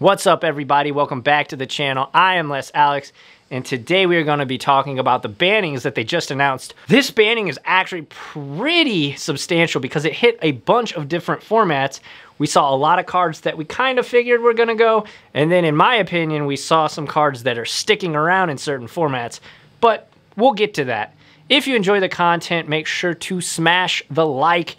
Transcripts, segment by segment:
What's up, everybody? Welcome back to the channel. I am Alex, and today we are going to be talking about the bannings that they just announced. This banning is actually pretty substantial because it hit a bunch of different formats. We saw a lot of cards that we kind of figured were going to go, and then in my opinion, we saw some cards that are sticking around in certain formats, but we'll get to that. If you enjoy the content, make sure to smash the like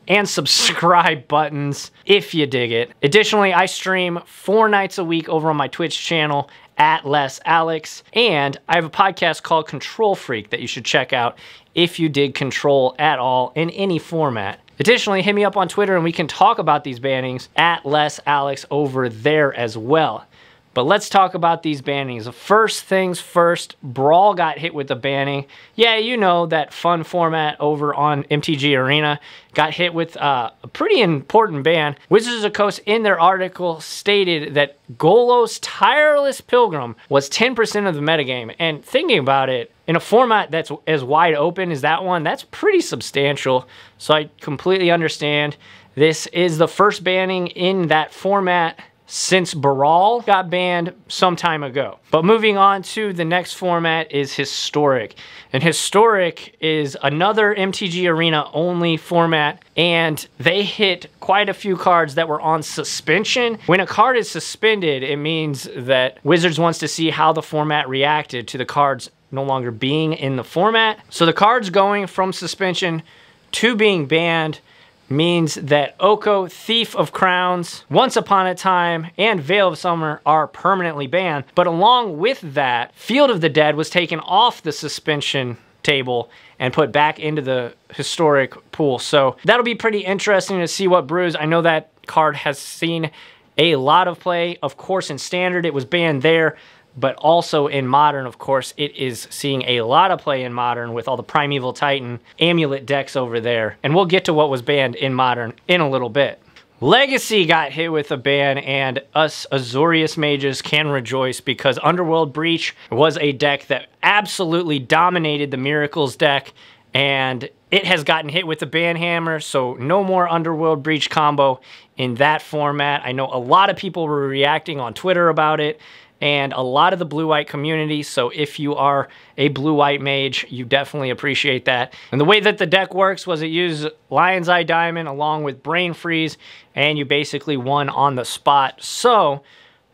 and subscribe buttons if you dig it. Additionally, I stream 4 nights a week over on my Twitch channel at Alex, and I have a podcast called Control Freak that you should check out if you dig Control at all in any format. Additionally, hit me up on Twitter and we can talk about these bannings at Alex over there as well. But let's talk about these bannings. First things first, Brawl got hit with a banning. Yeah, you know, that fun format over on MTG Arena got hit with a pretty important ban. Wizards of the Coast in their article stated that Golo's Tireless Pilgrim was 10% of the metagame. And thinking about it, in a format that's as wide open as that one, that's pretty substantial. So I completely understand. This is the first banning in that format since Brawl got banned some time ago. But moving on to the next format is Historic. And Historic is another MTG Arena only format, and they hit quite a few cards that were on suspension. When a card is suspended, it means that Wizards wants to see how the format reacted to the cards no longer being in the format. So the cards going from suspension to being banned means that Oko, Thief of Crowns, Once Upon a Time, and Veil of Summer are permanently banned. But along with that, Field of the Dead was taken off the suspension table and put back into the Historic pool. So that'll be pretty interesting to see what brews. I know that card has seen a lot of play. Of course, in Standard, it was banned there. But also in Modern, of course, it is seeing a lot of play in Modern with all the Primeval Titan Amulet decks over there. And we'll get to what was banned in Modern in a little bit. Legacy got hit with a ban, and us Azorius mages can rejoice because Underworld Breach was a deck that absolutely dominated the Miracles deck, and it has gotten hit with the ban hammer, so no more Underworld Breach combo in that format. I know a lot of people were reacting on Twitter about it, and a lot of the blue-white community, so if you are a blue-white mage, you definitely appreciate that. And the way that the deck works was it used Lion's Eye Diamond along with Brain Freeze, and you basically won on the spot. So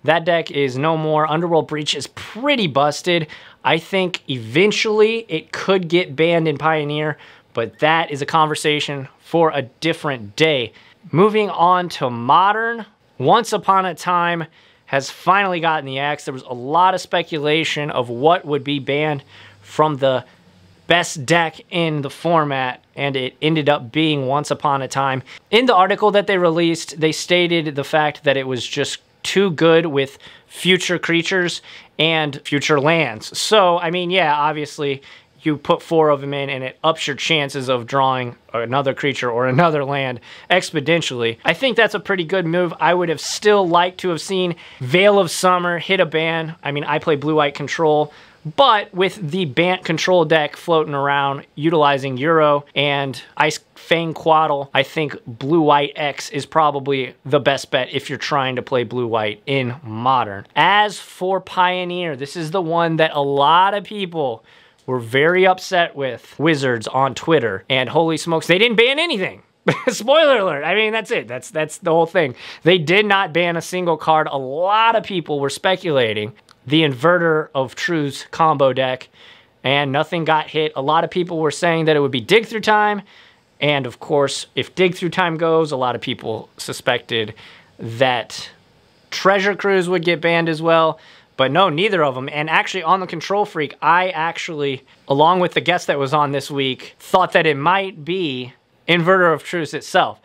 that deck is no more. Underworld Breach is pretty busted. I think eventually it could get banned in Pioneer, but that is a conversation for a different day. Moving on to Modern, Once Upon a Time has finally gotten the axe. There was a lot of speculation of what would be banned from the best deck in the format, and it ended up being Once Upon a Time. In the article that they released, they stated the fact that it was just too good with future creatures and future lands. So, I mean, yeah, obviously, you put 4 of them in and it ups your chances of drawing another creature or another land exponentially. I think that's a pretty good move. I would have still liked to have seen Veil of Summer hit a ban. I mean, I play blue-white control, but with the Bant control deck floating around utilizing Euro and Ice Fang Quaddle, I think blue-white X is probably the best bet if you're trying to play blue-white in Modern. As for Pioneer, this is the one that a lot of people were very upset with Wizards on Twitter, and holy smokes, they didn't ban anything. Spoiler alert. I mean, that's it. That's the whole thing. They did not ban a single card. A lot of people were speculating the Inverter of Truths combo deck, and nothing got hit. A lot of people were saying that it would be Dig Through Time, and of course, if Dig Through Time goes, a lot of people suspected that Treasure Cruise would get banned as well. But no, neither of them. And actually, on the Control Freak, I actually, along with the guest that was on this week, thought that it might be Inverter of Truth itself.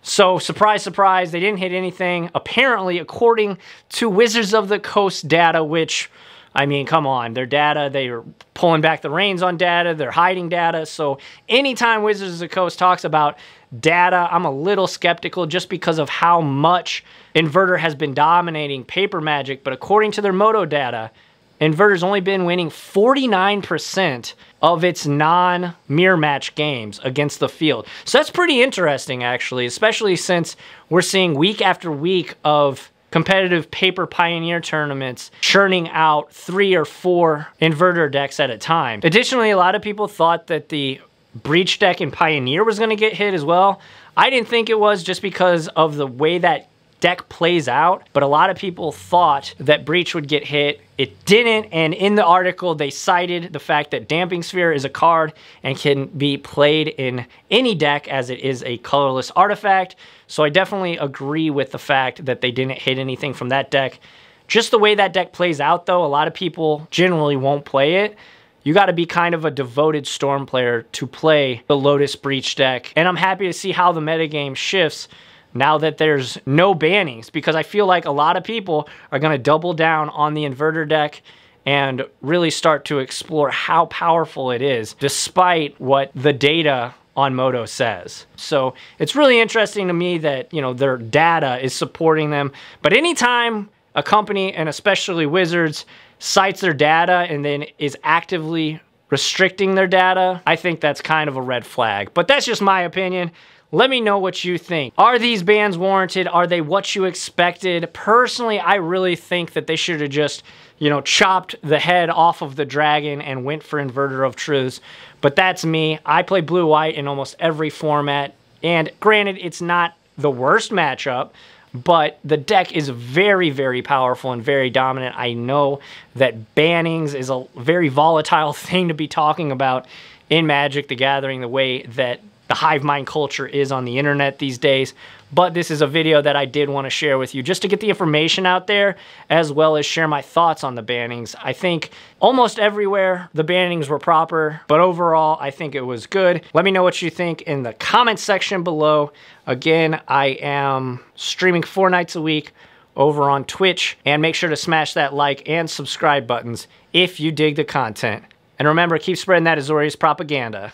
So, surprise, surprise, they didn't hit anything. Apparently, according to Wizards of the Coast data, which, I mean, come on, their data, they are pulling back the reins on data, they're hiding data. So, anytime Wizards of the Coast talks about data, I'm a little skeptical just because of how much Inverter has been dominating Paper Magic. But according to their Moto data, Inverter's only been winning 49% of its non-mirror match games against the field. So that's pretty interesting, actually, especially since we're seeing week after week of competitive paper Pioneer tournaments churning out 3 or 4 inverter decks at a time. Additionally, a lot of people thought that the Breach deck in Pioneer was going to get hit as well. I didn't think it was, just because of the way that deck plays out, but a lot of people thought that Breach would get hit. It didn't, and in the article they cited the fact that Damping Sphere is a card and can be played in any deck as it is a colorless artifact. So I definitely agree with the fact that they didn't hit anything from that deck. Just the way that deck plays out though, a lot of people generally won't play it. You got to be kind of a devoted Storm player to play the Lotus Breach deck, and I'm happy to see how the metagame shifts now that there's no bannings, because I feel like a lot of people are going to double down on the inverter deck and really start to explore how powerful it is, despite what the data on Moto says. So it's really interesting to me that, you know, their data is supporting them. But anytime a company, and especially Wizards, cites their data and then is actively restricting their data, I think that's kind of a red flag. But that's just my opinion. Let me know what you think. Are these bans warranted? Are they what you expected? Personally, I really think that they should have just, you know, chopped the head off of the dragon and went for Inverter of Truths. But that's me. I play blue-white in almost every format. And granted, it's not the worst matchup, but the deck is very, very powerful and very dominant. I know that bannings is a very volatile thing to be talking about in Magic the Gathering, the way that the hive mind culture is on the internet these days. But this is a video that I did want to share with you just to get the information out there, as well as share my thoughts on the bannings. I think almost everywhere the bannings were proper, but overall I think it was good. Let me know what you think in the comment section below. Again, I am streaming 4 nights a week over on Twitch, and make sure to smash that like and subscribe buttons if you dig the content. And remember, keep spreading that Azorius propaganda.